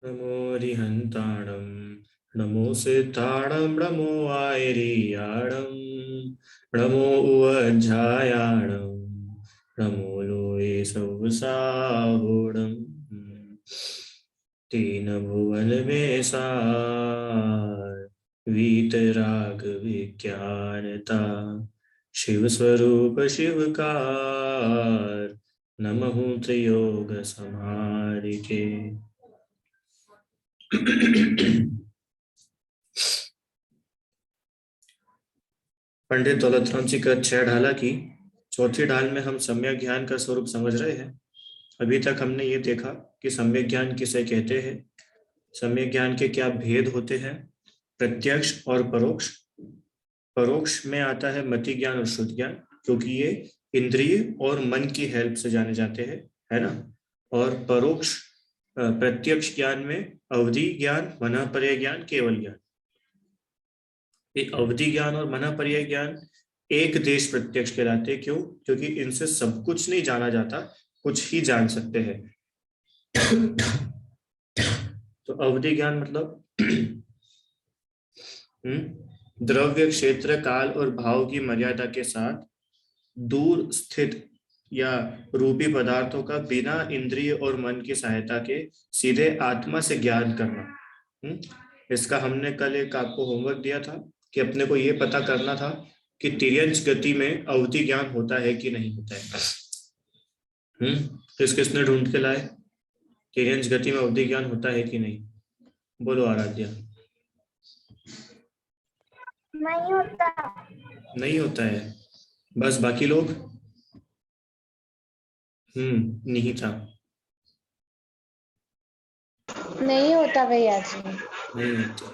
नमो रिहन्ताणं नमो सिद्धाणं नमो आयरियाणं नमो उवज्झायाणं नमो लोये सौसाहोणं तीन भुवन में सार वीतराग विज्ञानता शिव स्वरूप शिवकार नमः त्रियोग समारिके। पंडित दौलतराम जी का 6 ढाला की चौथी ढाल में हम सम्यक ज्ञान का स्वरूप समझ रहे हैं। अभी तक हमने ये देखा कि सम्यक ज्ञान किसे कहते हैं, सम्यक ज्ञान के क्या भेद होते हैं, प्रत्यक्ष और परोक्ष। परोक्ष में आता है मति ज्ञान और शुद्ध ज्ञान, क्योंकि ये इंद्रिय और मन की हेल्प से जाने जाते हैं, है ना। और परोक्ष प्रत्यक्ष ज्ञान में अवधि ज्ञान, मनःपर्य ज्ञान, केवल ज्ञान। ये अवधि ज्ञान और मनःपर्य ज्ञान एक देश प्रत्यक्ष कहलाते हैं। क्यों? क्योंकि इनसे सब कुछ नहीं जाना जाता, कुछ ही जान सकते हैं। तो अवधि ज्ञान मतलब द्रव्य, क्षेत्र, काल और भाव की मर्यादा के साथ दूर स्थित या रूपी पदार्थों का बिना इंद्रिय और मन की सहायता के सीधे आत्मा से ज्ञान करना। इसका हमने कल एक आपको होमवर्क दिया था कि अपने को ये पता करना था कि तिर्यंच गति में अवधि ज्ञान होता है कि नहीं होता है। किस किसने ढूंढ के लाए? तिर्यंच गति में अवधि ज्ञान होता है कि नहीं? बोलो आराध्या। नहीं होता। नहीं होता है। बस बाकी लोग? नहीं था। नहीं होता भैया जी। नहीं होता।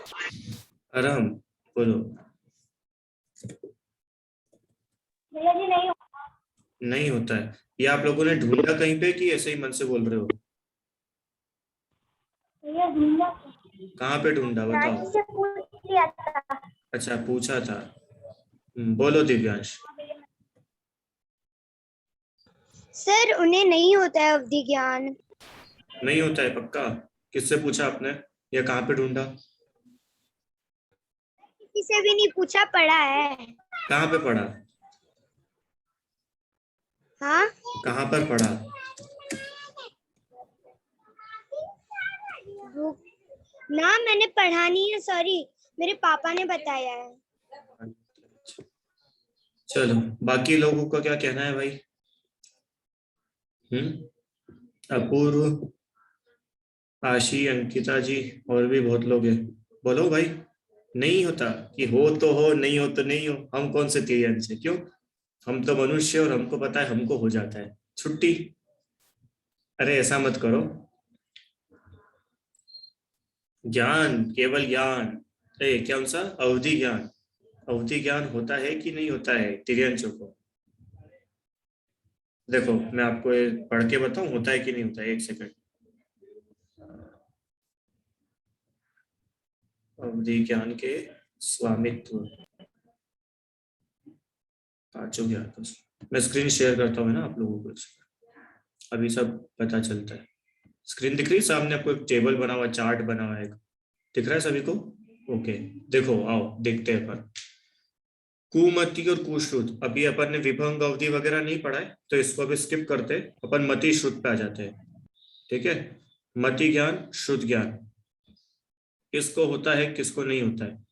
आराम बोलो। भैया जी नहीं होता। नहीं होता है। ये आप लोगों ने ढूंढा कहीं पे कि ऐसे ही मन से बोल रहे हो? भैया ढूंढा, कहाँ पे ढूंढा बताओ। नानी से पूछ लिया था। अच्छा पूछा था। बोलो दिव्यांश। सर उन्हें नहीं होता है अवधि ज्ञान। नहीं होता है पक्का? किससे पूछा आपने या कहाँ पे ढूंढा? किसी से भी नहीं पूछा, पढ़ा है। कहाँ पे पढ़ा? हाँ कहाँ पर पढ़ा? ना, मैंने पढ़ा नहीं है, सॉरी, मेरे पापा ने बताया है। चलो बाकी लोगों का क्या कहना है भाई? अपूर्व, आशी, अंकिता जी और भी बहुत लोग हैं। बोलो भाई। नहीं होता कि हो तो हो, नहीं हो तो नहीं हो। हम कौन से तिर्यंच है? क्यों? हम तो मनुष्य और हमको पता है, हमको हो जाता है। छुट्टी। अरे ऐसा मत करो। ज्ञान, केवल ज्ञान। कौन सा? अवधि ज्ञान। अवधि ज्ञान होता है कि नहीं होता है तिर्यंचों को? देखो मैं आपको ये पढ़ के बताऊं होता है कि नहीं होता है। एक सेकंड। अवधि ज्ञान के स्वामित्व, पांचों ज्ञान का। मैं स्क्रीन शेयर करता हूँ ना आप लोगों को, अभी सब पता चलता है। स्क्रीन दिख रही है सामने आपको? एक टेबल बना हुआ, चार्ट बना हुआ है, एक दिख रहा है सभी को? ओके। देखो आओ देखते हैं अपन। कुमति और कुश्रुत, अभी अपन ने विभंग अवधि वगैरह नहीं पढ़ा है तो इसको अभी स्किप करते, अपन मति श्रुत पे आ जाते हैं। ठीक है। मति ज्ञान, शुद्ध ज्ञान किसको होता है, किसको नहीं होता है?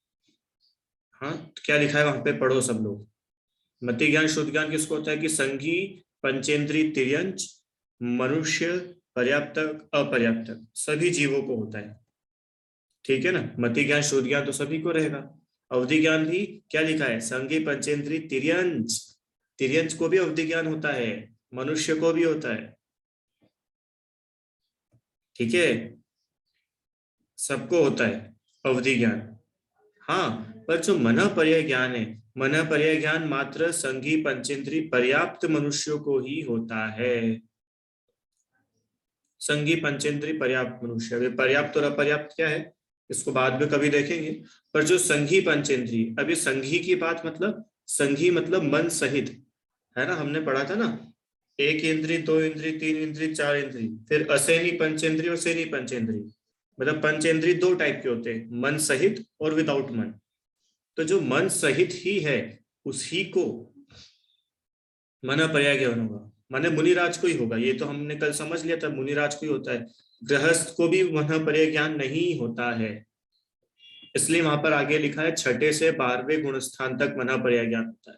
हाँ तो क्या लिखा है वहां पे, पढ़ो सब लोग। मति ज्ञान शुद्ध ज्ञान किसको होता है कि संघी पंचेंद्रीय तिर्यंच मनुष्य पर्याप्तक अपर्याप्तक सभी जीवों को होता है। ठीक है ना। मति ज्ञान शुद्ध ज्ञान तो सभी को रहेगा। अवधि ज्ञान भी क्या लिखा है, संघी पंचेंद्रीय तिर्यंच, तिर्यंच को भी अवधि ज्ञान होता है, मनुष्य को भी होता है। ठीक है, सबको होता है अवधि ज्ञान। हाँ, पर जो मनःपर्य ज्ञान है, मनःपर्य ज्ञान मात्र संघी पंचेंद्रीय पर्याप्त मनुष्यों को ही होता है। संघी पंचेंद्रीय पर्याप्त मनुष्य, अभी पर्याप्त और अपर्याप्त क्या है इसको बाद में कभी देखेंगे। पर जो संघी पंचेंद्रीय, अभी संघी की बात मतलब, संघी मतलब मन सहित, है ना। हमने पढ़ा था ना, एक इंद्रिय, दो इंद्रिय, तीन इंद्रिय, चार इंद्रिय, फिर असेनी पंचेंद्रिय और सेनी पंचेंद्रिय। मतलब पंचेंद्रिय दो टाइप के होते हैं, मन सहित और विदाउट मन। तो जो मन सहित ही है उसी को मना पर्याय ज्ञान होगा, माने मुनिराज को ही होगा। ये तो हमने कल समझ लिया था, मुनिराज को ही होता है, गृहस्थ को भी मना पर्याय ज्ञान नहीं होता है। इसलिए वहां पर आगे लिखा है 6 से 12वें गुणस्थान तक मना पर्याय ज्ञान होता है।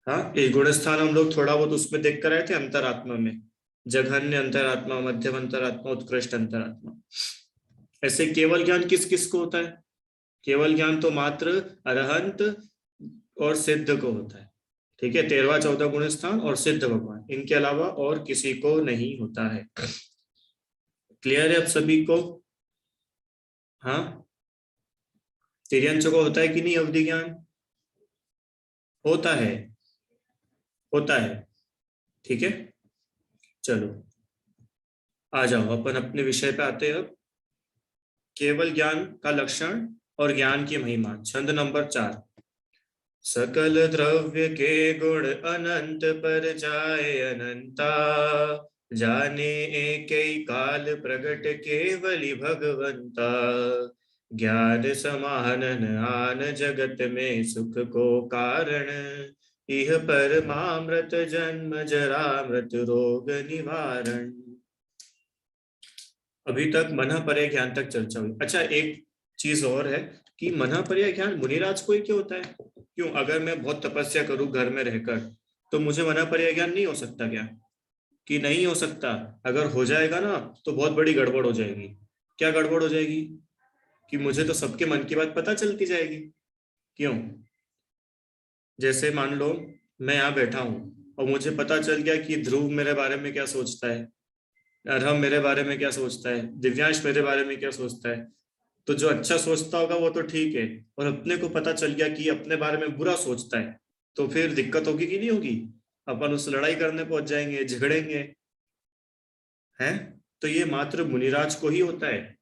हाँ, ये गुणस्थान हम लोग थोड़ा बहुत उसमें देख कर आए थे अंतरात्मा में, जघन्य अंतरात्मा, मध्यम अंतरात्मा, उत्कृष्ट अंतरात्मा। ऐसे केवल ज्ञान किस किस को होता है? केवल ज्ञान तो मात्र अरहंत और सिद्ध को होता है। ठीक है, 13वां 14 गुण स्थान और सिद्ध भगवान, इनके अलावा और किसी को नहीं होता है। क्लियर है अब सभी को? हाँ, तिर्यंच को होता है कि नहीं अवधि ज्ञान? होता है, होता है। ठीक है, चलो आ जाओ, अपन अपने विषय पे आते हैं अब। केवल ज्ञान का लक्षण और ज्ञान की महिमा, छंद नंबर 4। सकल द्रव्य के गुण अनंत पर जाए अनंता, जाने एक ही काल प्रगट केवली भगवंता, ज्ञान समानन आन जगत में सुख को कारण, इह परमामृत जन्म जरा मृत रोग निवारण। अभी तक मन परे ज्ञान तक चर्चा हुई। अच्छा, एक चीज और है कि मन परे ज्ञान मुनिराज को ही क्यों होता है? क्यों, अगर मैं बहुत तपस्या करूं घर में रहकर तो मुझे मन परे ज्ञान नहीं हो सकता क्या? कि नहीं हो सकता? अगर हो जाएगा ना तो बहुत बड़ी गड़बड़ हो जाएगी। क्या गड़बड़ हो जाएगी? कि मुझे तो सबके मन की बात पता चलती जाएगी। क्यों? जैसे मान लो मैं यहाँ बैठा हूँ और मुझे पता चल गया कि ध्रुव मेरे बारे में क्या सोचता है, अरहम मेरे बारे में क्या सोचता है, दिव्यांश मेरे बारे में क्या सोचता है। तो जो अच्छा सोचता होगा वो तो ठीक है, और अपने को पता चल गया कि अपने बारे में बुरा सोचता है, तो फिर दिक्कत होगी कि नहीं होगी? अपन उस लड़ाई करने पहुंच जाएंगे, झगड़ेंगे, हैं? तो ये मात्र मुनिराज को ही होता है।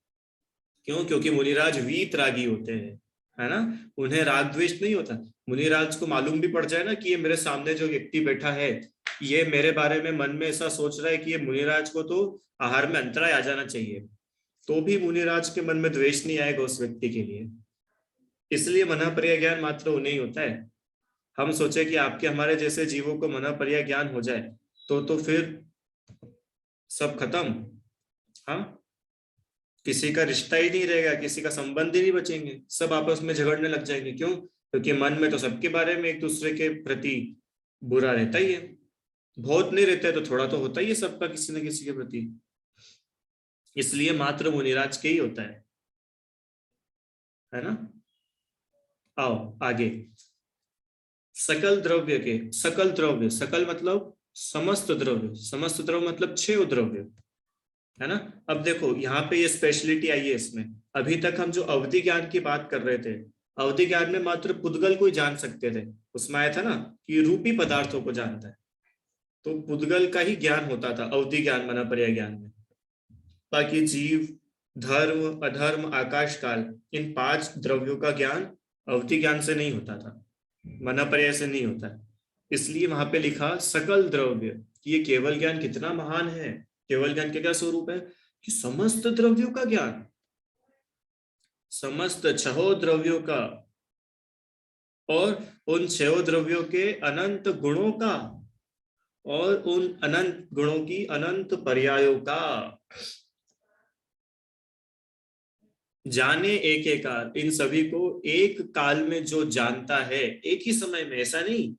क्यों? क्योंकि मुनिराज वीत रागी होते हैं, है ना? उन्हें राग द्वेष नहीं होता। मुनिराज को मालूम भी पड़ जाए ना कि ये मेरे सामने जो व्यक्ति बैठा है ये मेरे बारे में मन में ऐसा सोच रहा है कि ये मुनिराज को तो आहार में अंतराय आ जाना चाहिए, तो भी मुनिराज के मन में द्वेष नहीं आएगा उस व्यक्ति के लिए। इसलिए मना पर्याय ज्ञान मात्र उन्हें ही होता है। हम सोचे कि आपके हमारे जैसे जीवों को मना पर्याय ज्ञान हो जाए तो फिर सब खत्म। हाँ, किसी का रिश्ता ही नहीं रहेगा, किसी का संबंध ही नहीं बचेंगे, सब आपस में झगड़ने लग जाएंगे। क्यों? क्योंकि मन में तो सबके बारे में एक दूसरे के प्रति बुरा रहता ही है। बहुत नहीं रहता है तो थोड़ा तो होता ही है सबका किसी न किसी के प्रति। इसलिए मात्र मुनिराज के ही होता है ना? आओ आगे। सकल द्रव्य के, सकल द्रव्य, सकल मतलब समस्त द्रव्य, समस्त द्रव्य मतलब 6 द्रव्य, है ना? अब देखो यहाँ पे ये स्पेशलिटी आई है इसमें। अभी तक हम जो अवधि ज्ञान की बात कर रहे थे, अवधि ज्ञान में मात्र पुद्गल को ही जान सकते थे। उसमें आया था ना कि रूपी पदार्थों को जानता है, तो पुद्गल का ही ज्ञान होता था अवधि ज्ञान मना पर्याय ज्ञान में। बाकी जीव, धर्म, अधर्म, आकाश काल, इन 5 द्रव्यों का ज्ञान अवधि ज्ञान से नहीं होता था, मना पर्याय से नहीं होता। इसलिए वहां पे लिखा सकल द्रव्य। ये केवल ज्ञान कितना महान है। केवल ज्ञान के क्या स्वरूप है? कि समस्त द्रव्यों का ज्ञान, समस्त 6 द्रव्यों का, और उन 6 द्रव्यों के अनंत गुणों का, और उन अनंत गुणों की अनंत पर्यायों का। जाने एक एक काल, इन सभी को एक काल में जो जानता है, एक ही समय में। ऐसा नहीं,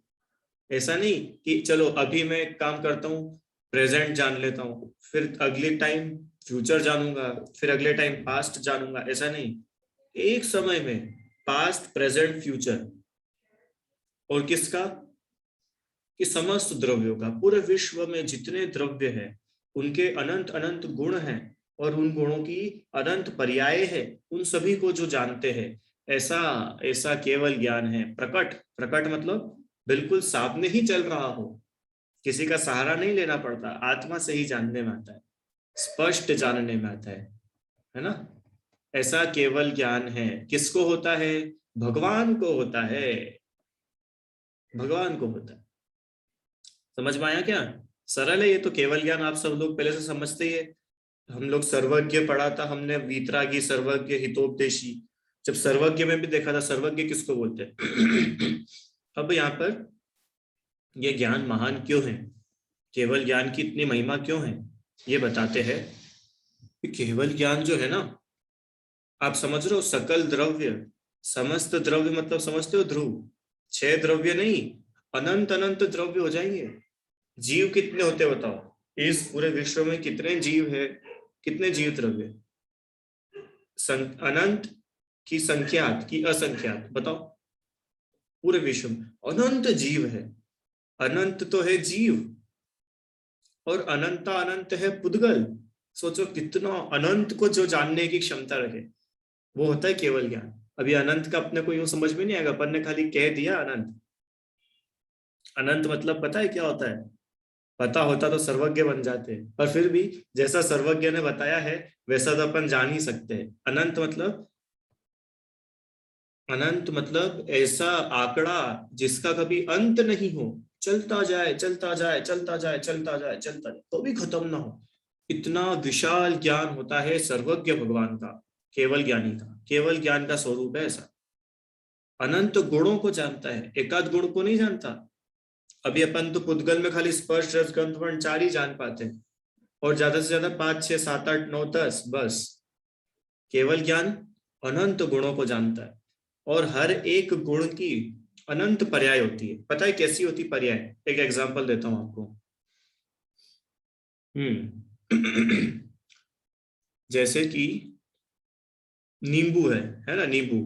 ऐसा नहीं कि चलो अभी मैं एक काम करता हूँ, प्रेजेंट जान लेता हूँ, फिर अगले टाइम फ्यूचर जानूंगा, फिर अगले टाइम पास्ट जानूंगा। ऐसा नहीं, एक समय में पास्ट, प्रेजेंट, फ्यूचर। और किसका? कि समस्त द्रव्यों का, पूरे विश्व में जितने द्रव्य हैं उनके अनंत अनंत गुण हैं, और उन गुणों की अनंत पर्याय है, उन सभी को जो जानते हैं। ऐसा ऐसा केवल ज्ञान है प्रकट। प्रकट मतलब बिल्कुल सामने ही चल रहा हो, किसी का सहारा नहीं लेना पड़ता, आत्मा से ही जानने में आता है, स्पष्ट जानने में आता है ना? ऐसा केवल ज्ञान है किसको होता है? भगवान को होता है, भगवान को होता है। समझ में आया क्या? सरल है ये तो, केवल ज्ञान आप सब लोग पहले से समझते ही है। हम लोग सर्वज्ञ पढ़ा था हमने, वीतरागी, सर्वज्ञ, हितोपदेशी। जब सर्वज्ञ में भी देखा था, सर्वज्ञ किसको बोलते हैं। अब यहाँ पर ये ज्ञान महान क्यों है, केवल ज्ञान की इतनी महिमा क्यों है, ये बताते हैं कि केवल ज्ञान जो है ना, आप समझ रहे हो, सकल द्रव्य, समस्त द्रव्य मतलब समझते हो ध्रुव, 6 द्रव्य नहीं, अनंत अनंत द्रव्य हो जाएंगे। जीव कितने होते हैं बताओ, इस पूरे विश्व में कितने जीव है, कितने जीव द्रव्य, अनंत की संख्यात की असंख्यात, बताओ। पूरे विश्व में अनंत जीव है, अनंत तो है जीव, और अनंता अनंत है पुद्गल। सोचो कितना अनंत को जो जानने की क्षमता रखे, वो होता है केवल ज्ञान। अभी अनंत का अपने को यूं समझ में नहीं आएगा, अपन ने खाली कह दिया अनंत। अनंत मतलब पता है क्या होता है, पता होता तो सर्वज्ञ बन जाते, पर फिर भी जैसा सर्वज्ञ ने बताया है वैसा तो अपन जान ही सकते हैं। अनंत मतलब, अनंत मतलब ऐसा आंकड़ा जिसका कभी अंत नहीं हो, चलता जाए चलता जाए चलता जाए चलता जाए चलता जाए तो भी खत्म ना हो, इतना विशाल ज्ञान होता है सर्वज्ञ भगवान का, केवल ज्ञानी का। केवल ज्ञान का स्वरूप है ऐसा, अनंत गुणों को जानता है, एकाध गुण को नहीं जानता। अभी अपन तो पुद्गल में खाली स्पर्श रस गंध वर्ण 4 ही जान पाते हैं, और ज्यादा से ज्यादा 5 6 7 8 9 10 बस। केवल ज्ञान अनंत गुणों को जानता है, और हर एक गुण की अनंत पर्याय होती है। पता है कैसी होती पर्याय, एक एग्जांपल देता हूं आपको। जैसे कि नींबू है ना, नींबू,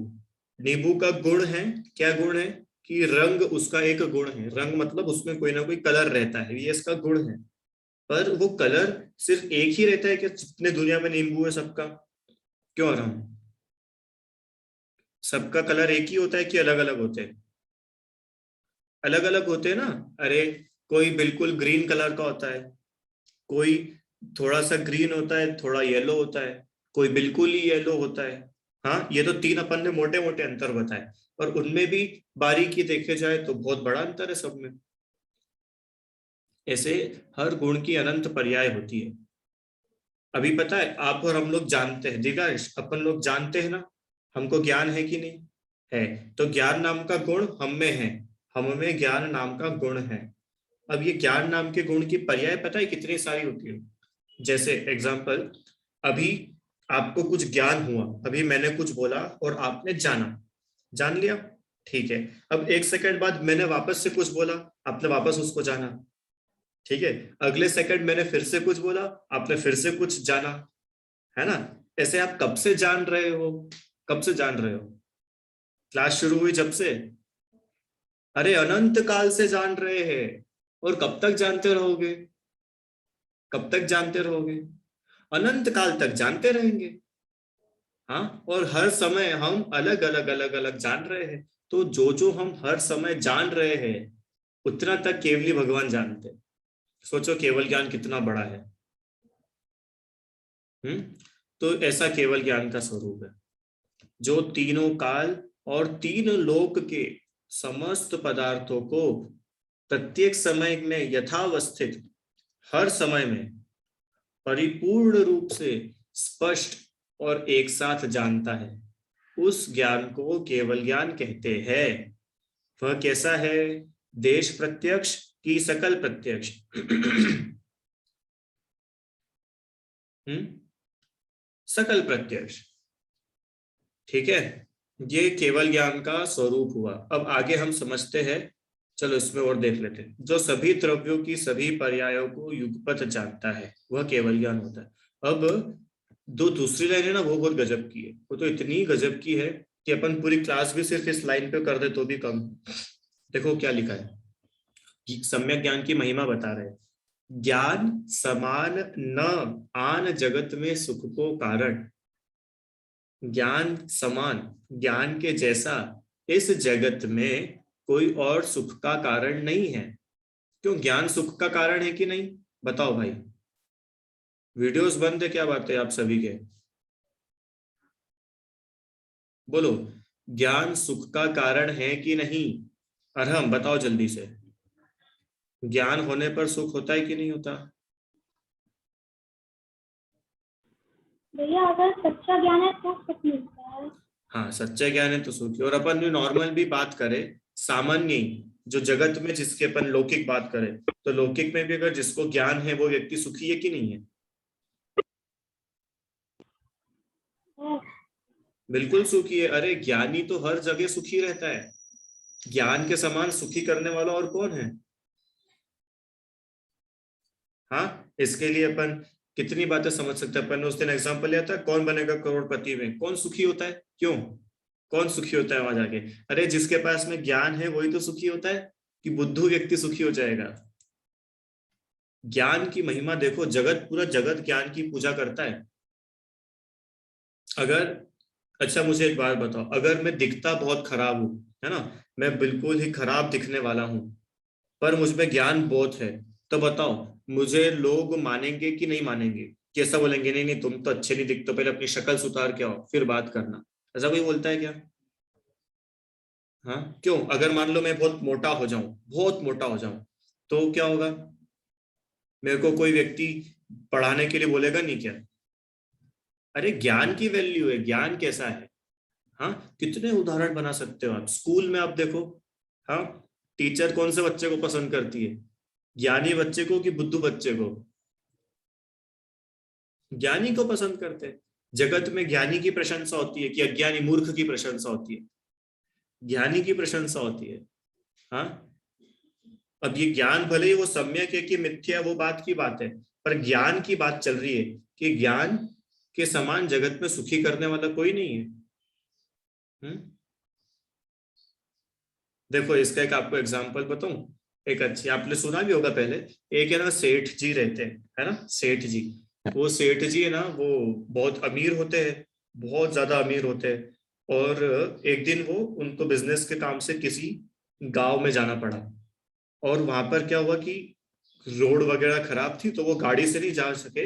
नींबू का गुण है, क्या गुण है, कि रंग उसका एक गुण है, रंग मतलब उसमें कोई ना कोई कलर रहता है, ये इसका गुण है। पर वो कलर सिर्फ एक ही रहता है कि जितने दुनिया में नींबू है सबका, क्यों रंग, सबका कलर एक ही होता है कि अलग अलग होते हैं, अलग अलग होते हैं ना। अरे कोई बिल्कुल ग्रीन कलर का होता है, कोई थोड़ा सा ग्रीन होता है, थोड़ा येलो होता है, कोई बिल्कुल ही येलो होता है। हाँ, ये तो 3 अपन ने मोटे मोटे अंतर बताए, और उनमें भी बारीकी देखे जाए तो बहुत बड़ा अंतर है सब में। ऐसे हर गुण की अनंत पर्याय होती है। अभी पता है आप और हम लोग जानते हैं, दिगांश अपन लोग जानते हैं ना, हमको ज्ञान है कि नहीं है, तो ज्ञान नाम का गुण हम में है, हम में ज्ञान नाम का गुण है। अब ये ज्ञान नाम के गुण की पर्याय पता है कितनी सारी होती है। जैसे एग्जाम्पल, अभी आपको कुछ ज्ञान हुआ, अभी मैंने कुछ बोला और आपने जाना, जान लिया, ठीक है। अब 1 सेकंड बाद मैंने वापस से कुछ बोला, आपने वापस उसको जाना, ठीक है। अगले सेकंड मैंने फिर से कुछ बोला, आपने फिर से कुछ जाना, है ना। ऐसे आप कब से जान रहे हो, कब से जान रहे हो, क्लास शुरू हुई जब से, अरे अनंत काल से जान रहे हैं। और कब तक जानते रहोगे, कब तक जानते रहोगे, अनंत काल तक जानते रहेंगे। हाँ, और हर समय हम अलग अलग अलग अलग जान रहे हैं, तो जो जो हम हर समय जान रहे हैं उतना तक केवली भगवान जानते हैं। सोचो केवल ज्ञान कितना बड़ा है। हम्म, तो ऐसा केवल ज्ञान का स्वरूप है, जो तीनों काल और 3 लोक के समस्त पदार्थों को प्रत्येक समय में यथावस्थित, हर समय में परिपूर्ण रूप से स्पष्ट और एक साथ जानता है, उस ज्ञान को केवल ज्ञान कहते हैं। वह कैसा है, देश प्रत्यक्ष की सकल प्रत्यक्ष। सकल प्रत्यक्ष, ठीक है। ये केवल ज्ञान का स्वरूप हुआ। अब आगे हम समझते हैं, चलो इसमें और देख लेते हैं। जो सभी द्रव्यों की सभी पर्यायों को युगपत जानता है वह केवल ज्ञान होता है। अब दूसरी लाइन है ना, वो बहुत गजब की है, वो तो इतनी गजब की है कि अपन पूरी क्लास भी सिर्फ इस लाइन पे कर दे तो भी कम। देखो क्या लिखा है, सम्यक ज्ञान की महिमा बता रहे हैं। ज्ञान समान न आन जगत में सुख को कारण, ज्ञान समान, ज्ञान के जैसा इस जगत में कोई और सुख का कारण नहीं है। क्यों, ज्ञान सुख का कारण है कि नहीं, बताओ भाई। वीडियोस बंद है क्या, बात है आप सभी के, बोलो। ज्ञान सुख का कारण है कि नहीं, अरहम बताओ जल्दी से। ज्ञान होने पर सुख होता है कि नहीं होता, भैया अगर सच्चा ज्ञान है तो सुख मिलता है। हाँ, सच्चा ज्ञान है तो सुखी। और अपन जो नॉर्मल भी बात करें, सामान्य ही, जो जगत में जिसके अपन लौकिक बात करें, तो लौकिक में भी अगर जिसको ज्ञान है वो व्यक्ति सुखी है कि नहीं है? है। बिल्कुल सुखी है। अरे ज्ञानी तो हर जगह सुखी रहता है। ज्ञान के समान सुखी करने वाला और कौन है? हाँ, इसके लिए अपन कितनी बातें समझ सकते हैं। अपन ने उस दिन एग्जाम्पल लिया था, कौन बनेगा करोड़पति में, कौन सुखी होता है, क्यों? कौन सुखी होता है वहां जाके? अरे जिसके पास में ज्ञान है वही तो सुखी होता है, कि बुद्धू व्यक्ति सुखी हो जाएगा? ज्ञान की महिमा देखो, जगत, पूरा जगत ज्ञान की पूजा करता है। अगर, अच्छा मुझे एक बात बताओ, अगर मैं दिखता बहुत खराब हूं, है ना, मैं बिल्कुल ही खराब दिखने वाला हूं, पर मुझ में ज्ञान बहुत है, तो बताओ मुझे लोग मानेंगे कि नहीं मानेंगे? कैसा बोलेंगे, नहीं नहीं तुम तो अच्छे नहीं दिखते, पहले अपनी शक्ल सुधार के आओ फिर बात करना? ऐसा कोई बोलता है क्या? हाँ, क्यों? अगर मान लो मैं बहुत मोटा हो जाऊं, बहुत मोटा हो जाऊं, तो क्या होगा? मेरे को कोई व्यक्ति पढ़ाने के लिए बोलेगा नहीं क्या? अरे ज्ञान की वैल्यू है, ज्ञान कैसा है। हाँ, कितने उदाहरण बना सकते हो आप स्कूल में, आप देखो। हाँ, टीचर कौन से बच्चे को पसंद करती है, ज्ञानी बच्चे को कि बुद्धू बच्चे को? ज्ञानी को पसंद करते हैं। जगत में ज्ञानी की प्रशंसा होती है कि अज्ञानी मूर्ख की प्रशंसा होती है? ज्ञानी की प्रशंसा होती है। हाँ, अब ये ज्ञान भले ही वो सम्यक है कि मिथ्या है, वो बात की बात है, पर ज्ञान की बात चल रही है कि ज्ञान के समान जगत में सुखी करने वाला कोई नहीं है। हम्म। देखो इसका एक आपको एग्जांपल बताऊं, एक अच्छी, आपने सुना भी होगा पहले। एक है ना सेठ जी रहते हैं, है ना, सेठ जी। वो सेठ जी है ना, वो बहुत अमीर होते हैं, बहुत ज्यादा अमीर होते हैं। और एक दिन वो, उनको बिजनेस के काम से किसी गांव में जाना पड़ा। और वहां पर क्या हुआ कि रोड वगैरह खराब थी, तो वो गाड़ी से नहीं जा सके,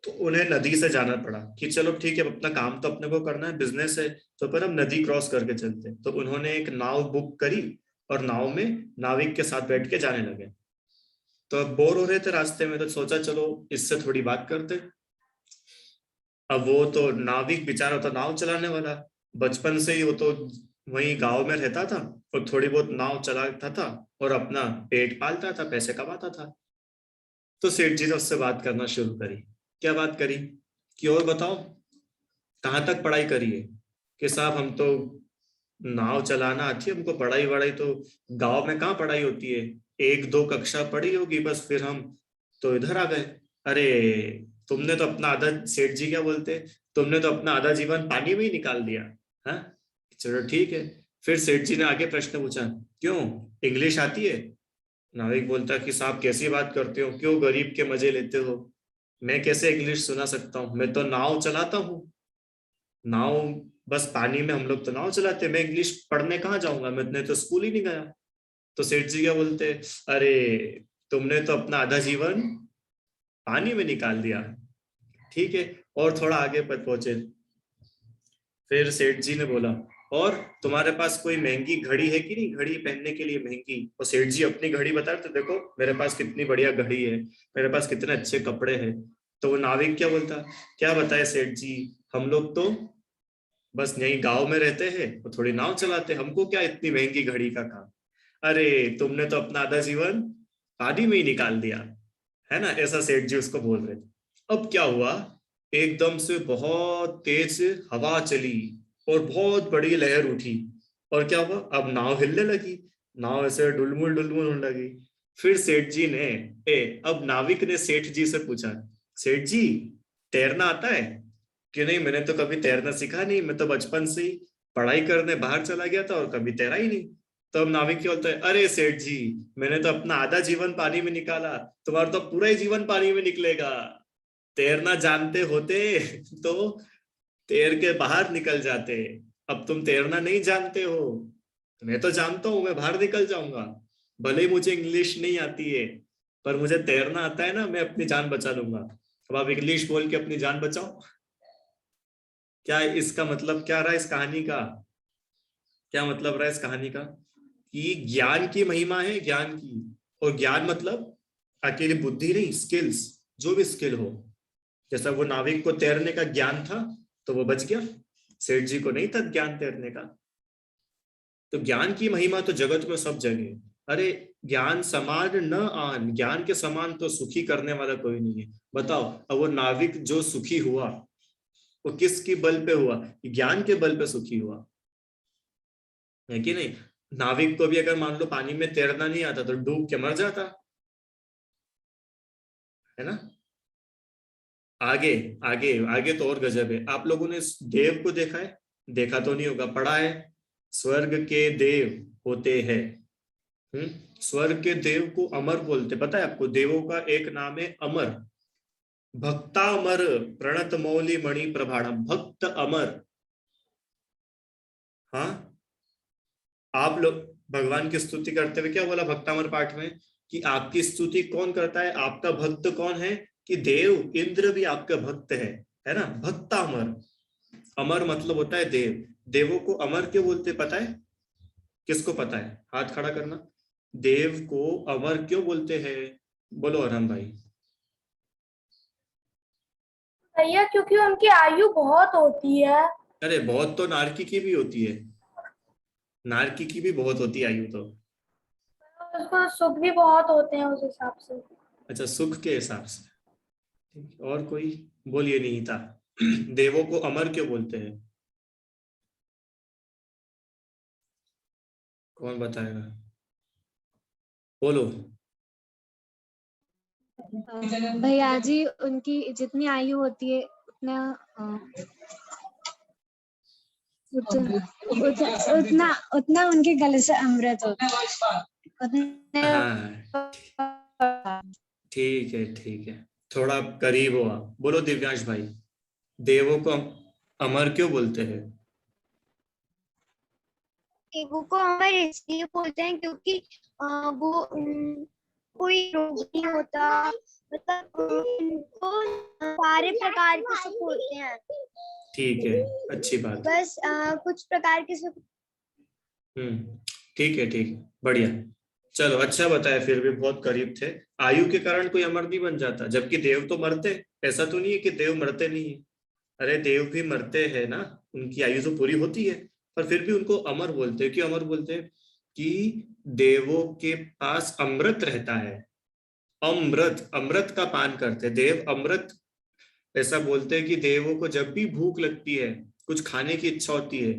तो उन्हें नदी से जाना पड़ा कि चलो ठीक है, अपना काम तो अपने को करना है, बिजनेस है, तो पर हम नदी क्रॉस करके चलते हैं। तो उन्होंने एक नाव बुक करी, और नाव में नाविक के साथ बैठ के जाने लगे। तो अब बोर हो रहे थे रास्ते में, तो सोचा चलो इससे थोड़ी बात करते। अब वो तो नाविक बेचारा तो नाव चलाने वाला, बचपन से ही वो तो वहीं गांव में रहता था, और थोड़ी बहुत नाव चलाता था, और अपना पेट पालता था, पैसे कमाता था। तो सेठ जी ने उससे बात करना शुरू करी। क्या बात करी? कि और बताओ, कहाँ तक पढ़ाई करी है? कि साहब हम तो नाव चलाना आती है हमको, पढ़ाई वढ़ाई तो गांव में कहाँ पढ़ाई होती है, एक दो कक्षा पढ़ी होगी बस, फिर हम तो इधर आ गए। अरे तुमने तो अपना आधा, सेठ जी क्या बोलते, तुमने तो अपना आधा जीवन पानी में ही निकाल दिया। हाँ, चलो ठीक है। फिर सेठ जी ने आगे प्रश्न पूछा, क्यों, इंग्लिश आती है? नाविक बोलता कि साहब कैसी बात करते हो, क्यों गरीब के मजे लेते हो, मैं कैसे इंग्लिश सुना सकता हूँ, मैं तो नाव चलाता हूँ। नाव, बस पानी में हम लोग तो नाव चलाते हैं, मैं इंग्लिश पढ़ने कहाँ जाऊंगा, मैं तो स्कूल ही नहीं गया। तो सेठ जी क्या बोलते, अरे तुमने तो अपना आधा जीवन पानी में निकाल दिया। ठीक है, और थोड़ा आगे पर पहुंचे। फिर सेठ जी ने बोला, और तुम्हारे पास कोई महंगी घड़ी है कि नहीं, घड़ी पहनने के लिए महंगी? और सेठ जी अपनी घड़ी बता रहे थे, देखो मेरे पास कितनी बढ़िया घड़ी है, मेरे पास कितने अच्छे कपड़े हैं। तो वो नाविक क्या बोलता, क्या बताए सेठ जी, हम लोग तो बस यही गांव में रहते हैं, तो थोड़ी नाव चलाते, हमको क्या इतनी महंगी घड़ी का काम। अरे तुमने तो अपना आधा जीवन पानी में ही निकाल दिया, है ना, ऐसा सेठ जी उसको बोल रहे थे। अब क्या हुआ, एकदम से बहुत तेज हवा चली, और बहुत बड़ी लहर उठी। और क्या हुआ, अब नाव हिलने लगी, नाव ऐसे डुलमुल डुलमुल होने लगी। फिर सेठ जी ने, अब नाविक ने सेठ जी से पूछा, सेठ जी तैरना आता है? कि नहीं, मैंने तो कभी तैरना सीखा नहीं, मैं तो बचपन से ही पढ़ाई करने बाहर चला गया था और कभी तैरा ही नहीं। तो अब नाविक क्या बोलता है, अरे सेठ जी मैंने तो अपना आधा जीवन पानी में निकाला, तुम्हारा तो पूरा ही जीवन पानी में निकलेगा। तैरना जानते होते तो तैर के बाहर निकल जाते, अब तुम तैरना नहीं जानते हो, मैं तो जानता हूं, मैं बाहर निकल जाऊंगा। भले ही मुझे इंग्लिश नहीं आती है, पर मुझे तैरना आता है ना, मैं अपनी जान बचा लूंगा। अब आप इंग्लिश बोल के अपनी जान बचाओ। क्या इसका मतलब क्या रहा इस कहानी का? क्या मतलब रहा इस कहानी का? कि ज्ञान की महिमा है, ज्ञान की। और ज्ञान मतलब अकेली बुद्धि नहीं, स्किल्स, जो भी स्किल हो, जैसा वो नाविक को तैरने का ज्ञान था तो वो बच गया, सेठ जी को नहीं था ज्ञान तैरने का। तो ज्ञान की महिमा तो जगत में सब जगह है। अरे ज्ञान समान न आन, ज्ञान के समान तो सुखी करने वाला कोई नहीं है। बताओ, अब वो नाविक जो सुखी हुआ वो किसकी बल पे हुआ? ज्ञान के बल पे सुखी हुआ, है कि नहीं? नाविक को भी अगर मान लो पानी में तैरना नहीं आता तो डूब के मर जाता, है ना? आगे आगे आगे तो और गजब है। आप लोगों ने इस देव को देखा है? देखा तो नहीं होगा, पढ़ा है। स्वर्ग के देव होते हैं। स्वर्ग के देव को अमर बोलते, पता है आपको? देवों का एक नाम है अमर। भक्तामर प्रणत मौलि मणि प्रभाणम, भक्त अमर। हाँ, आप लोग भगवान की स्तुति करते हुए क्या बोला भक्तामर पाठ में? कि आपकी स्तुति कौन करता है? आपका भक्त कौन है? कि देव इंद्र भी आपका भक्त है ना? भक्तामर, अमर मतलब होता है देव। देवों को अमर क्यों बोलते, पता है? किसको पता है? हाथ खड़ा करना। देव को अमर क्यों बोलते हैं? बोलो अरहम भाई। भैया क्योंकि उनकी आयु बहुत होती है। अरे बहुत तो नारकी की भी होती है, नारकी की भी बहुत होती है आयु तो। उसको सुख भी बहुत होते हैं उस हिसाब से। अच्छा, सुख के हिसाब से। ठीक, और कोई बोलिए नहीं था। देवों को अमर क्यों बोलते हैं? कौन बताएगा? बोलो। भैया जी उनकी जितनी आयु होती है उतना उतना उतना उनके गले से अमृत होता है उतने। हाँ ठीक है ठीक है, थोड़ा करीब हो आप। बोलो दिव्यांश भाई, देवों को अमर क्यों बोलते हैं? देवों को अमर इसलिए बोलते हैं क्योंकि वो कोई रोग नहीं होता, मतलब उनको सारे प्रकार के सुख होते हैं। ठीक है, अच्छी बात। बस कुछ प्रकार के सुख। ठीक है ठीक है, बढ़िया। चलो अच्छा बताया, फिर भी बहुत करीब थे। आयु के कारण कोई अमर नहीं बन जाता, जबकि देव तो मरते। ऐसा तो नहीं है कि देव मरते नहीं है, अरे देव भी मरते हैं ना, उनकी आयु तो पूरी होती है, पर फिर भी उनको अमर बोलते हैं। क्यों अमर बोलते हैं? कि देवों के पास अमृत रहता है। अमृत, अमृत का पान करते देव, अमृत। ऐसा बोलते हैं कि देवों को जब भी भूख लगती है, कुछ खाने की इच्छा होती है,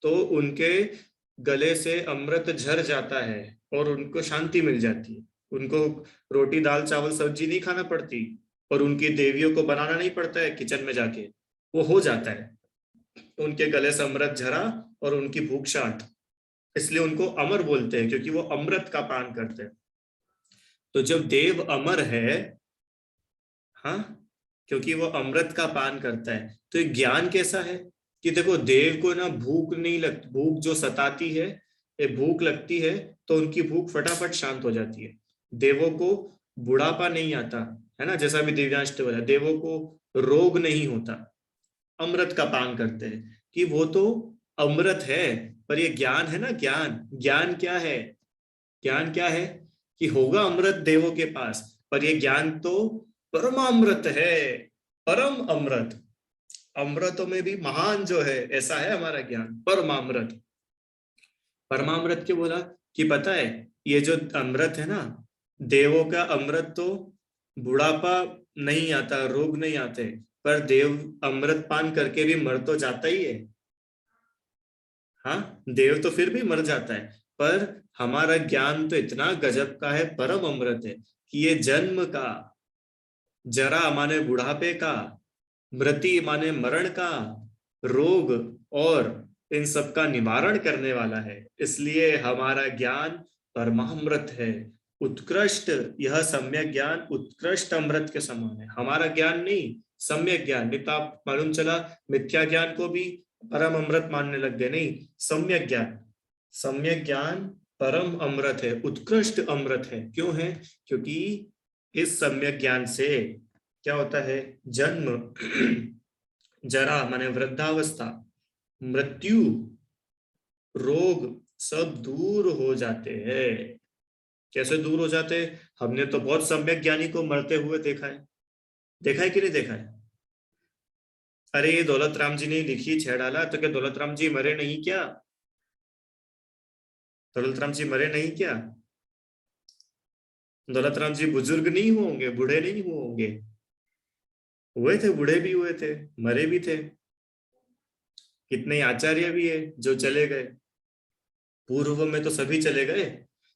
तो उनके गले से अमृत झर जाता है और उनको शांति मिल जाती है। उनको रोटी दाल चावल सब्जी नहीं खाना पड़ती, और उनकी देवियों को बनाना नहीं पड़ता है किचन में जाके, वो हो जाता है। उनके गले से अमृत झरा और उनकी भूख शांत, इसलिए उनको अमर बोलते हैं, क्योंकि वो अमृत का पान करते हैं। तो जब देव अमर है, हाँ, क्योंकि वो अमृत का पान करता है, तो ये ज्ञान कैसा है? कि देखो देव को ना भूख नहीं लगती, भूख जो सताती है, ये भूख लगती है तो उनकी भूख फटाफट शांत हो जाती है। देवों को बुढ़ापा नहीं आता, है ना? जैसा भी दिव्यांश ने बताया, देवों को रोग नहीं होता, अमृत का पान करते हैं। कि वो तो अमृत है, पर ये ज्ञान है ना, ज्ञान, ज्ञान क्या है? ज्ञान क्या है? कि होगा अमृत देवों के पास, पर ये ज्ञान तो परमामृत है, परम अमृत। अमृतों में भी महान जो है, ऐसा है हमारा ज्ञान, परमामृत। परमामृत क्यों बोला? कि पता है, ये जो अमृत है ना, देवों का अमृत तो बुढ़ापा नहीं आता, रोग नहीं आते, पर देव अमृत पान करके भी मर तो जाता ही है। हाँ, देव तो फिर भी मर जाता है, पर हमारा ज्ञान तो इतना गजब का है, परम अमृत है, कि ये जन्म का, जरा माने बुढ़ापे का, मृति माने मरण का, रोग और इन सब का निवारण करने वाला है। इसलिए हमारा ज्ञान परमामृत है, उत्कृष्ट। यह सम्यक ज्ञान उत्कृष्ट अमृत के समान है। हमारा ज्ञान नहीं, सम्यक ज्ञान। नहीं तो आप मालूम चला मिथ्या ज्ञान को भी परम अमृत मानने लग गए। नहीं, सम्यक ज्ञान, सम्यक ज्ञान परम अमृत है, उत्कृष्ट अमृत है। क्यों है? क्योंकि इस सम्यक ज्ञान से क्या होता है? जन्म, जरा माने वृद्धावस्था, मृत्यु, रोग सब दूर हो जाते हैं। कैसे दूर हो जाते हैं? हमने तो बहुत सम्यक ज्ञानी को मरते हुए देखा है कि नहीं देखा है? अरे ये दौलत राम जी ने लिखी छेड़ाला, तो क्या दौलत राम जी मरे नहीं क्या? दौलत राम जी मरे नहीं क्या? दौलत राम जी बुजुर्ग नहीं होंगे, बूढ़े नहीं होंगे? हुए थे, बूढ़े भी हुए थे, मरे भी थे। कितने आचार्य भी है जो चले गए, पूर्व में तो सभी चले गए।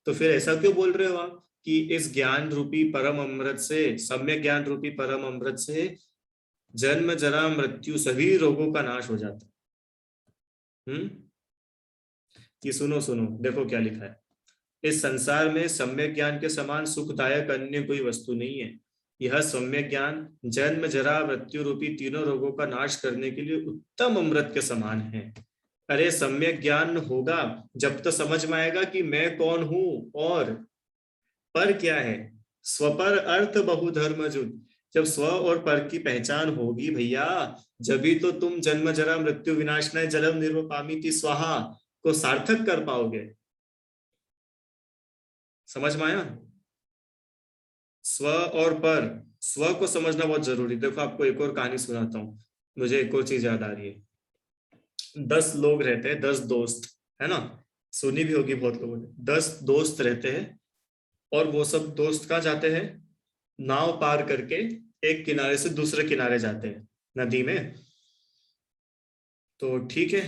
तो फिर ऐसा क्यों बोल रहे हो आप कि इस ज्ञान रूपी परम अमृत से, सम्यक ज्ञान रूपी परम अमृत से जन्म जरा मृत्यु सभी रोगों का नाश हो जाता है? कि सुनो सुनो, देखो क्या लिखा है। इस संसार में सम्यक ज्ञान के समान सुखदायक अन्य कोई वस्तु नहीं है। यह सम्यक ज्ञान जन्म जरा मृत्यु रूपी तीनों रोगों का नाश करने के लिए उत्तम अमृत के समान है। अरे सम्यक ज्ञान होगा जब तो समझ में आएगा कि मैं कौन हूं और पर क्या है। स्वपर अर्थ बहुधर्म जुद, जब स्व और पर की पहचान होगी भैया, जभी तो तुम जन्म जरा मृत्यु विनाशनाय जलम निर्वपामिति स्वाहा को सार्थक कर पाओगे। समझ में आया? स्व और पर, स्व को समझना बहुत जरूरी। देखो आपको एक और कहानी सुनाता हूँ, मुझे एक और चीज याद आ रही है। 10 लोग रहते हैं, 10 दोस्त, है ना? सुनी भी होगी बहुत लोगों ने। 10 दोस्त रहते हैं और वो सब दोस्त कहाँ जाते हैं? नाव पार करके एक किनारे से दूसरे किनारे जाते हैं, नदी में। तो ठीक है,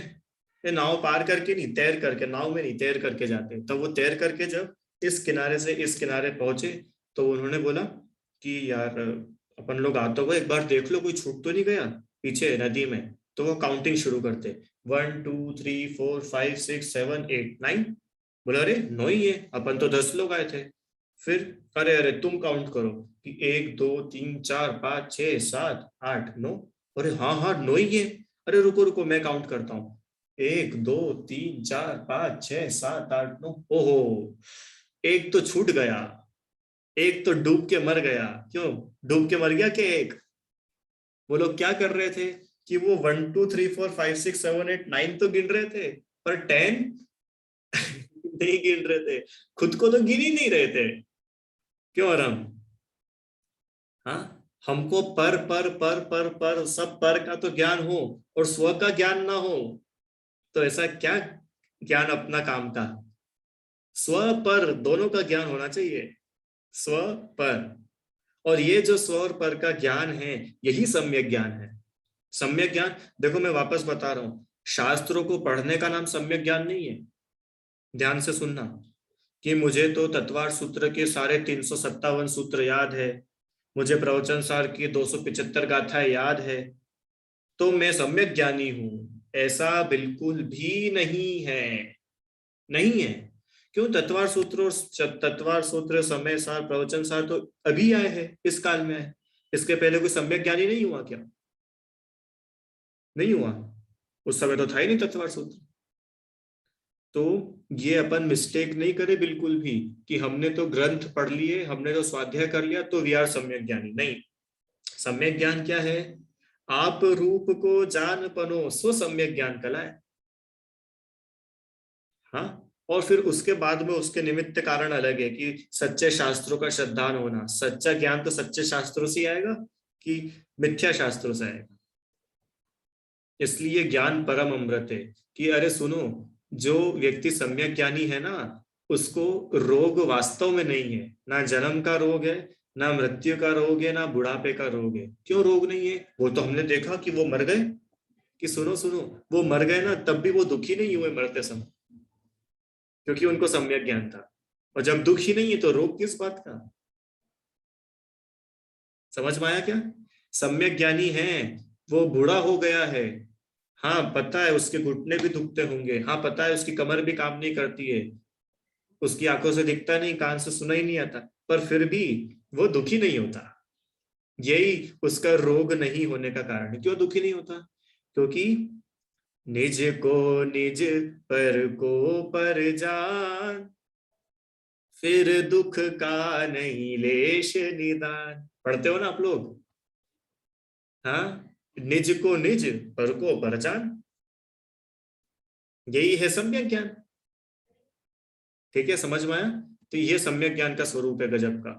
ये नाव पार करके नहीं, तैर करके, नाव में नहीं, तैर करके जाते हैं। तो वो तैर करके जब इस किनारे से इस किनारे पहुंचे तो उन्होंने बोला कि यार अपन लोग आ तो गए, एक बार देख लो कोई छूट तो नहीं गया पीछे नदी में। तो वो काउंटिंग शुरू करते, 1 2 3 4 5 6 7 8 9। बोला अरे 9 ही है, अपन तो 10 लोग आए थे। फिर अरे अरे तुम काउंट करो कि 1 2 3 4 5 6 7 8 9। अरे हाँ हाँ 9 ही है। अरे रुको रुको मैं काउंट करता हूँ, 1 2 3 4 5 6 7 8 9। ओहो, एक तो छूट गया, एक तो डूब के मर गया। क्यों डूब के मर गया? कि एक, वो लोग क्या कर रहे थे कि वो 1 2 3 4 5 6 7 8 9 तो गिन रहे थे, पर 10 नहीं गिन रहे थे, खुद को तो गिन ही नहीं रहे थे। क्यों आराम? हाँ, हमको पर सब पर का तो ज्ञान हो और स्व का ज्ञान ना हो, तो ऐसा क्या ज्ञान अपना काम का? स्व पर दोनों का ज्ञान होना चाहिए, स्व पर। और ये जो स्व और पर का ज्ञान है, यही सम्यक ज्ञान है। सम्यक ज्ञान, देखो मैं वापस बता रहा हूं, शास्त्रों को पढ़ने का नाम सम्यक ज्ञान नहीं है। ध्यान से सुनना कि मुझे तो तत्वार सूत्र के सारे 357 सूत्र याद है, मुझे प्रवचन सार की 275 गाथाएं याद है, तो मैं सम्यक ज्ञानी हूं। ऐसा बिल्कुल भी नहीं है, नहीं है। क्यों? तत्वार सूत्र समय सार प्रवचन सार तो अभी आए हैं, इस काल में आए। इसके पहले कोई सम्यक ज्ञानी नहीं हुआ क्या? नहीं हुआ, उस समय तो था ही नहीं तत्वार सूत्र। तो ये अपन मिस्टेक नहीं करे बिल्कुल भी कि हमने तो ग्रंथ पढ़ लिए, हमने तो स्वाध्याय कर लिया तो वी आर सम्यक ज्ञानी। नहीं, सम्यक ज्ञान क्या है? आप रूप को जान पनो सो सम्यक ज्ञान कहलाए। हाँ, और फिर उसके बाद में उसके निमित्त कारण अलग है कि सच्चे शास्त्रों का श्रद्धान होना। सच्चा ज्ञान तो सच्चे शास्त्रों से आएगा कि मिथ्या शास्त्रों से आएगा? इसलिए ज्ञान परम अमृत है। कि अरे सुनो, जो व्यक्ति सम्यक ज्ञानी है ना, उसको रोग वास्तव में नहीं है, ना जन्म का रोग है, ना मृत्यु का रोग है, ना बुढ़ापे का रोग है। क्यों रोग नहीं है? वो तो हमने देखा कि वो मर गए। कि सुनो सुनो, वो मर गए ना, तब भी वो दुखी नहीं हुए मरते समय, क्योंकि उनको सम्यक ज्ञान था। और जब दुख ही नहीं है तो रोग किस बात का? समझ में आया क्या? सम्यक ज्ञानी है, वो बूढ़ा हो गया है, हाँ पता है उसके घुटने भी दुखते होंगे, हाँ पता है उसकी कमर भी काम नहीं करती है, उसकी आंखों से दिखता नहीं, कान से सुना ही नहीं आता, पर फिर भी वो दुखी नहीं होता। यही उसका रोग नहीं होने का कारण है। क्यों दुखी नहीं होता? क्योंकि निज को निज, पर को पर जान, फिर दुख का नहीं लेश निदान। पढ़ते हो ना आप लोग? हाँ, निज को निज, पर को पर जान, यही है सम्यक ज्ञान। ठीक है, समझ में आया? तो ये सम्यक ज्ञान का स्वरूप है गजब का।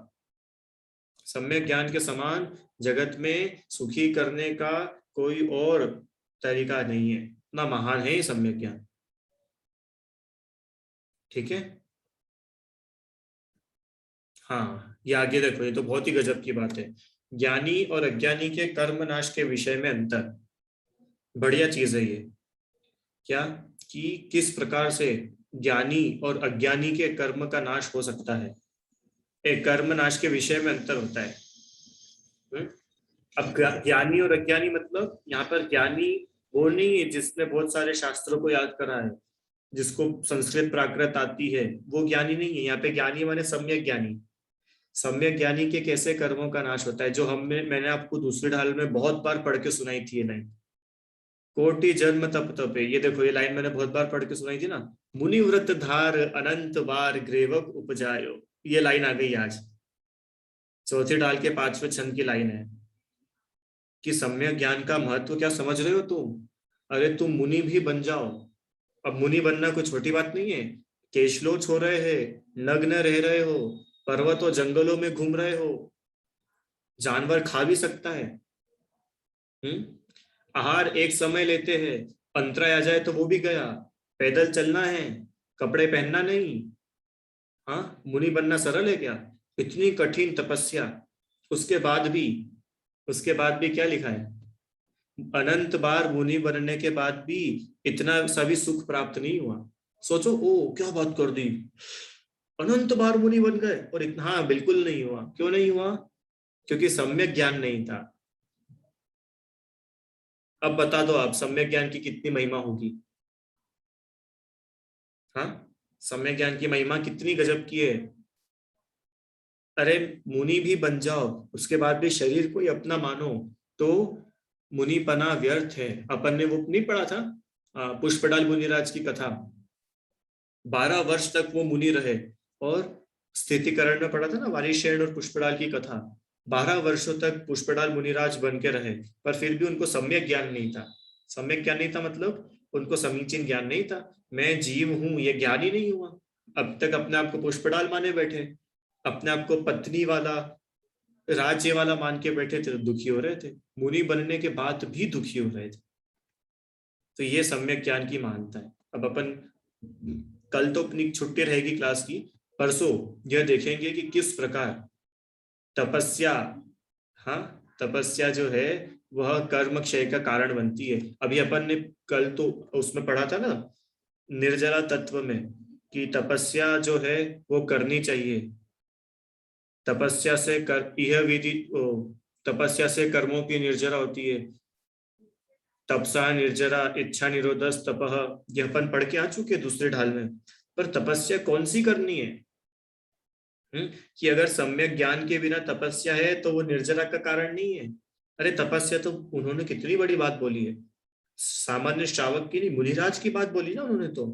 सम्यक ज्ञान के समान जगत में सुखी करने का कोई और तरीका नहीं है, ना महान है ये सम्यक ज्ञान। ठीक है, हाँ ये आगे देखो, ये तो बहुत ही गजब की बात है। ज्ञानी और अज्ञानी के कर्म नाश के विषय में अंतर, बढ़िया चीज है ये। क्या कि किस प्रकार से ज्ञानी और अज्ञानी के कर्म का नाश हो सकता है, एक कर्म नाश के विषय में अंतर होता है। अब ज्ञानी और अज्ञानी मतलब यहाँ पर ज्ञानी वो नहीं है जिसने बहुत सारे शास्त्रों को याद करा है, जिसको संस्कृत प्राकृत आती है, वो ज्ञानी नहीं है। यहाँ पे ज्ञानी माने सम्यक ज्ञानी। सम्यक ज्ञानी के कैसे कर्मों का नाश होता है, जो मैंने आपको दूसरी ढाल में बहुत बार पढ़ के सुनाई थी ये लाइन, कोटि जन्म तप तपे। ये देखो, ये लाइन मैंने बहुत बार पढ़ के सुनाई थी ना, मुनि व्रत धार अनंत बार ग्रेवक उपजायो। ये लाइन आ गई आज, चौथी ढाल के 5वें छंद की लाइन है कि सम्यक ज्ञान का महत्व क्या समझ रहे हो तुम? अरे तुम मुनि भी बन जाओ। अब मुनि बनना कोई छोटी बात नहीं है। केशलोच हो रहे हैं, नग्न रह रहे हो, पर्वत और जंगलों में घूम रहे हो, जानवर खा भी सकता है। आहार एक समय लेते हैं, अंतराय आ जाए तो वो भी गया, पैदल चलना है, कपड़े पहनना नहीं। हाँ, मुनि बनना सरल है क्या? इतनी कठिन तपस्या, उसके बाद भी क्या लिखा है? अनंत बार मुनि बनने के बाद भी इतना सभी सुख प्राप्त नहीं हुआ। सोचो, ओ क्या बात कर दी, अनंत बार मुनि बन गए और इतना? हाँ, बिल्कुल नहीं हुआ। क्यों नहीं हुआ? क्योंकि सम्यक ज्ञान नहीं था। अब बता दो आप, सम्यक ज्ञान की कितनी महिमा होगी? हाँ, सम्यक ज्ञान की महिमा कितनी गजब की है। अरे मुनि भी बन जाओ, उसके बाद भी शरीर को ही अपना मानो तो मुनिपना व्यर्थ है। अपन ने वो नहीं पढ़ा था पुष्पडाल मुनिराज की कथा? 12 वर्ष तक वो मुनि रहे, और स्थितिकरण में पढ़ा था ना वारिशेण और पुष्पडाल की कथा। 12 वर्षों तक पुष्पडाल मुनिराज बन के रहे, पर फिर भी उनको सम्यक ज्ञान नहीं था। सम्यक ज्ञान नहीं था मतलब उनको समीचीन ज्ञान नहीं था। मैं जीव हूं ये ज्ञान ही नहीं हुआ। अब तक अपने आप को पुष्पडाल माने बैठे, अपने आप को पत्नी वाला राज्य वाला मान के बैठे थे, तो दुखी हो रहे थे। मुनि बनने के बाद भी दुखी हो रहे थे। तो ये सम्यक ज्ञान की महानता है। अब अपन कल तो अपनी छुट्टी रहेगी क्लास की, परसों यह देखेंगे कि किस प्रकार तपस्या, हाँ तपस्या जो है वह कर्म क्षय का कारण बनती है। अभी अपन ने कल तो उसमें पढ़ा था ना निर्जला तत्व में, कि तपस्या जो है वो करनी चाहिए। तपस्या से कर यह विधि, तपस्या से कर्मों की निर्जरा होती है। तपसा निर्जरा इच्छा निरोधस तपह, यह अपन पढ़ के आ चुके दूसरे ढाल में। पर तपस्या कौन सी करनी है? कि अगर सम्यक ज्ञान के बिना तपस्या है तो वो निर्जरा का कारण नहीं है। अरे तपस्या तो उन्होंने कितनी बड़ी बात बोली है, सामान्य श्रावक की नहीं, मुनिराज की बात बोली ना उन्होंने तो,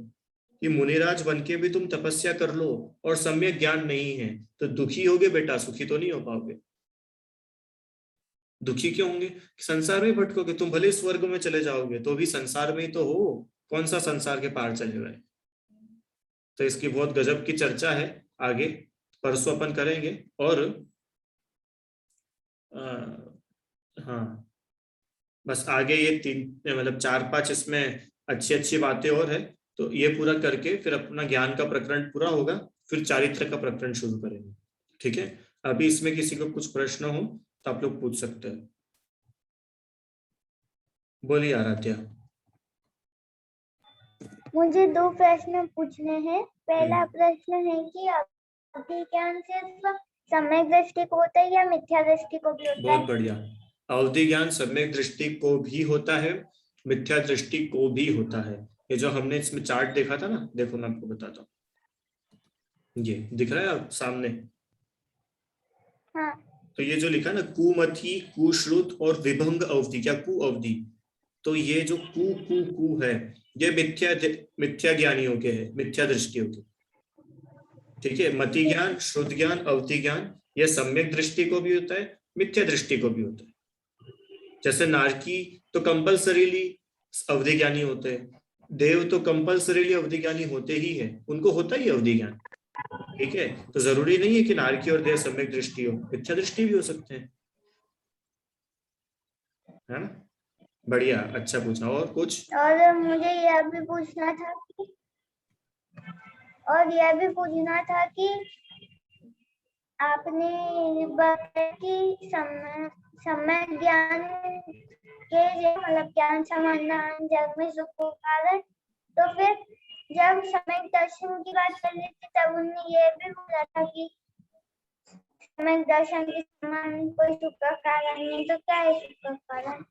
कि मुनिराज बन के भी तुम तपस्या कर लो और सम्यक ज्ञान नहीं है तो दुखी होगे बेटा, सुखी तो नहीं हो पाओगे। दुखी क्यों होंगे? संसार में भटकोगे। तुम भले स्वर्ग में चले जाओगे तो भी संसार में ही तो हो, कौन सा संसार के पार चले गए। तो इसकी बहुत गजब की चर्चा है, आगे परसों अपन करेंगे। और हाँ, बस आगे ये 3 मतलब 4-5 इसमें अच्छी अच्छी बातें और है, तो ये पूरा करके फिर अपना ज्ञान का प्रकरण पूरा होगा, फिर चारित्र का प्रकरण शुरू करेंगे। ठीक है, अभी इसमें किसी को कुछ प्रश्न हो तो आप लोग पूछ सकते हैं। बोलिए आराध्या। मुझे 2 प्रश्न पूछने हैं। पहला प्रश्न है कि अवधि ज्ञान सिर्फ सम्यक दृष्टि को होता है या मिथ्या दृष्टि को भी होता है? बहुत बढ़िया। अवधि ज्ञान सम्यक दृष्टि को भी होता है, मिथ्या दृष्टि को भी होता है। ये जो हमने इसमें चार्ट देखा था ना, देखो मैं आपको बताता हूँ, ये दिख रहा है आप सामने? हाँ। तो ये जो लिखा ना कुमथी, कुश्रुत और विभंग अवधि, क्या कु अवधि, तो ये जो कु कु कु है ये मिथ्या ज्ञानियों के है, मिथ्या दृष्टियों के। ठीक है, मति ज्ञान, श्रुत ज्ञान, अवधि ज्ञान, यह सम्यक दृष्टि को भी होता है, मिथ्या दृष्टि को भी होता है। जैसे नारकी तो कंपल्सरीली अवधि ज्ञानी होते हैं, देव तो कंपल्सरीली अवधि ज्ञानी होते ही है, उनको होता ही अवधि ज्ञान। ठीक है, तो जरूरी नहीं है कि नारकी और देव सम्यक दृष्टि हो, मिथ्या दृष्टि भी हो सकते हैं, है ना? बढ़िया, अच्छा पूछा। और कुछ? और मुझे यह भी पूछना था कि आपने बताया कि समय ज्ञान के लिए मतलब ज्ञान समाधान जग में सुख को कारण, तो फिर जब समय दर्शन की बात कर रही थी तब उन्होंने ये भी बोला था कि समय दर्शन के समान कोई सुख का कारण नहीं, तो क्या है सुख का कारण?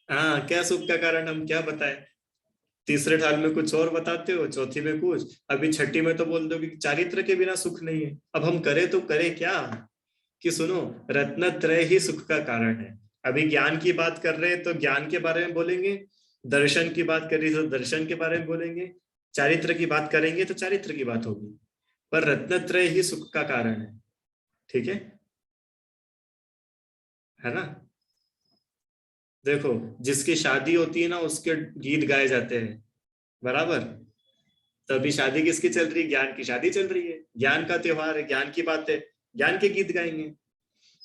हाँ, क्या सुख का कारण हम क्या बताएं? तीसरे ढाल में कुछ और बताते हो, चौथी में कुछ, अभी छठी में तो बोल दो कि चारित्र के बिना सुख नहीं है। अब हम करें तो करें क्या? कि सुनो, रत्नत्रय ही सुख का कारण है। अभी ज्ञान की बात कर रहे हैं तो ज्ञान के बारे में बोलेंगे, दर्शन की बात कर रही तो दर्शन के बारे में बोलेंगे, चारित्र की बात करेंगे तो चारित्र की बात होगी, पर रत्नत्रय ही सुख का कारण है। ठीक है ना? देखो, जिसकी शादी होती है ना उसके गीत गाए जाते हैं, बराबर। तो अभी शादी किसकी चल रही है? ज्ञान की शादी चल रही है, ज्ञान का त्योहार है, ज्ञान की बात है, ज्ञान के गीत गाएंगे।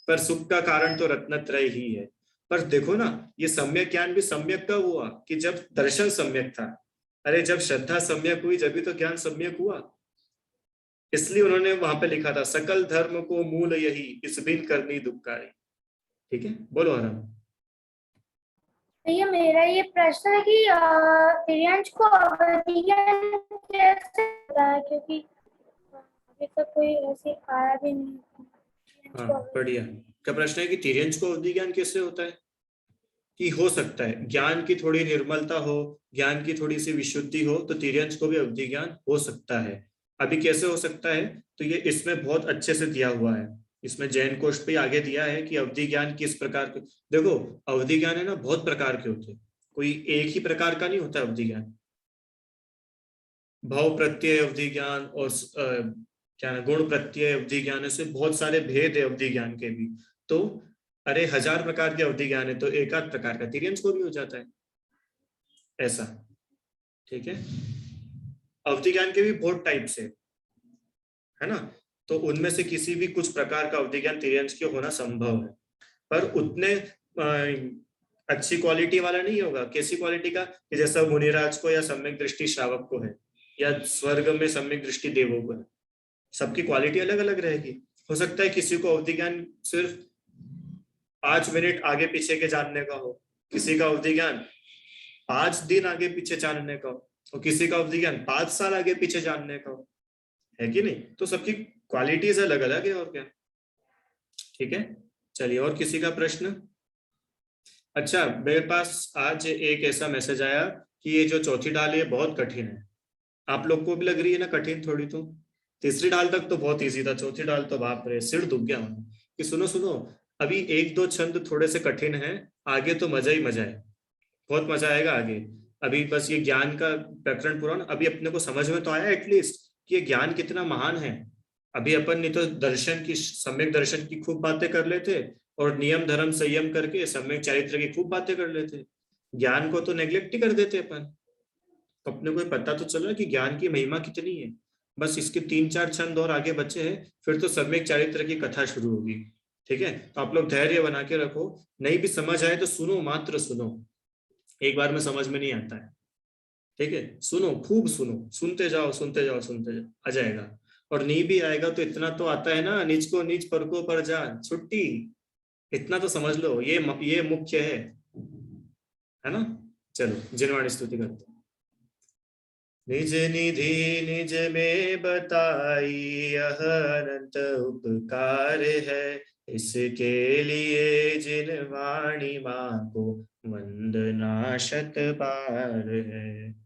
पर सुख का कारण तो रत्नत्रय ही है। पर देखो ना, ये सम्यक ज्ञान भी सम्यक कब हुआ? कि जब दर्शन सम्यक था। अरे जब श्रद्धा सम्यक हुई जब भी तो ज्ञान सम्यक हुआ। इसलिए उन्होंने वहां पे लिखा था, सकल धर्म को मूल यही, इस बिन करनी दुखकारी। ठीक है, बोलो आराम। भैया मेरा ये प्रश्न है कि तिर्यंश को अवधि ज्ञान कैसे होता है, क्योंकि अभी तक कोई ऐसे आया भी नहीं। तिर्यंश हाँ, को अवधि- बढ़िया। क्या प्रश्न है कि तिर्यंश को अवधि ज्ञान कैसे होता है? कि हो सकता है ज्ञान की थोड़ी निर्मलता हो, ज्ञान की थोड़ी सी विशुद्धि हो तो तिर्यंश को भी अवधि ज्ञान हो सकता है। अभी कैसे हो सकता है? तो ये इसमें बहुत अच्छे से दिया हुआ है। इसमें जैन कोश पे आगे दिया है कि अवधि ज्ञान किस प्रकार के। देखो, अवधि ज्ञान है ना, बहुत प्रकार के होते हैं, कोई एक ही प्रकार का नहीं होता अवधि ज्ञान। भाव प्रत्यय अवधि ज्ञान और क्या ना, गुण प्रत्यय अवधि ज्ञान, ऐसे बहुत सारे भेद है अवधि ज्ञान के भी। तो अरे 1000 प्रकार के अवधि ज्ञान है तो एक आध प्रकार का तिर्यंश को भी हो जाता है, ऐसा। ठीक है, अवधि ज्ञान के भी बहुत टाइप्स है ना? तो उनमें से किसी भी कुछ प्रकार का अवधि ज्ञान तिर्यंश के होना संभव है, पर उतने अच्छी क्वालिटी वाला नहीं होगा। कैसी क्वालिटी का? कि जैसा मुनिराज को या सम्यक दृष्टि श्रावक को है, या स्वर्ग में सम्यक दृष्टि देवों को है, सबकी क्वालिटी अलग अलग रहेगी। हो सकता है किसी को अवधि ज्ञान सिर्फ 5 मिनट आगे पीछे के जानने का हो, किसी का अवधि ज्ञान 5 दिन आगे पीछे जानने का हो, और किसी का अवधि ज्ञान 5 साल आगे पीछे जानने का हो, है कि नहीं? तो सबकी क्वालिटीज अलग अलग है, और क्या। ठीक है, चलिए, और किसी का प्रश्न? अच्छा, मेरे पास आज एक ऐसा मैसेज आया कि ये जो चौथी ढाल है बहुत कठिन है। आप लोग को भी लग रही है ना कठिन थोड़ी? तो तीसरी ढाल तक तो बहुत इजी था, चौथी ढाल तो बाप रे, सिर दुख गया हूँ। कि सुनो सुनो, अभी एक दो छंद थोड़े से कठिन है, आगे तो मजा ही मजा है, बहुत मजा आएगा आगे। अभी बस ये ज्ञान का प्रकरण पूरा ना, अभी अपने को समझ में तो आया एटलीस्ट कि ये ज्ञान कितना महान है। अभी अपन नहीं तो दर्शन की, सम्यक दर्शन की खूब बातें कर लेते, और नियम धर्म संयम करके सम्यक चारित्र की खूब बातें कर लेते, ज्ञान को तो नेग्लेक्ट ही कर देते अपन। अपने को पता तो चला कि ज्ञान की महिमा कितनी है। बस इसके 3-4 छंद और आगे बचे हैं, फिर तो सम्यक चारित्र की कथा शुरू होगी। ठीक है, तो आप लोग धैर्य बना के रखो, नहीं भी समझ आए तो सुनो, मात्र सुनो, एक बार में समझ में नहीं आता है। ठीक है, सुनो, खूब सुनो, सुनते जाओ सुनते जाओ सुनते जाओ, आ जाएगा। और नहीं भी आएगा तो इतना तो आता है ना, निज को निज परको पर जान, छुट्टी। इतना तो समझ लो, ये मुख्य है ना? चलो जिनवाणी स्तुति करते हैं। निज निधि निज में बताई, यह अनंत उपकार है, इसके लिए जिनवाणी मां को वंदना शत बार है।